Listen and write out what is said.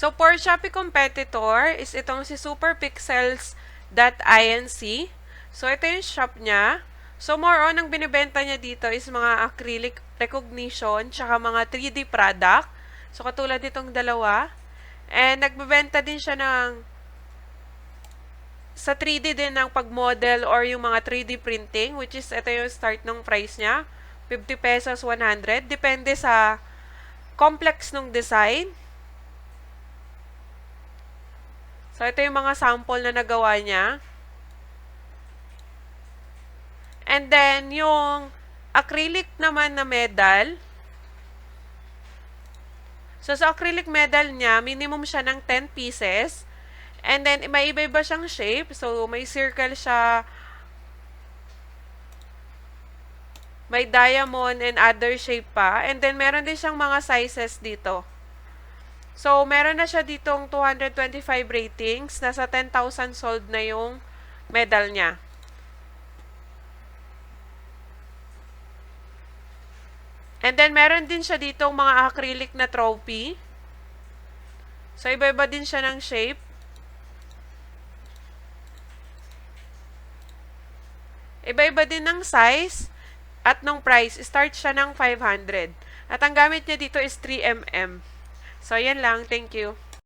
So, for Shopee competitor is itong si superpixels.inc. So, ito yung shop niya. So, more on, ang binibenta niya dito is mga acrylic recognition tsaka mga 3D product. So, katulad nitong dalawa. And, nagbebenta din siya ng sa 3D din ng pag-model or yung mga 3D printing, which is ito yung start ng price niya. 50 pesos, 100. Depende sa complex ng design. So, ito yung mga sample na nagawa niya. And then, yung acrylic naman na medal. So, sa acrylic medal niya, minimum siya ng 10 pieces. And then, may iba-iba siyang shape. So, may circle siya, may diamond and other shape pa. And then, meron din siyang mga sizes dito. So, meron na siya ditong 225 ratings. Nasa 10,000 sold na yung medal niya. And then, meron din siya ditong mga acrylic na trophy. So, iba-iba din siya ng shape. Iba-iba din ng size at ng price. Start siya ng 500. At ang gamit niya dito is 3mm. So, yan lang. Thank you.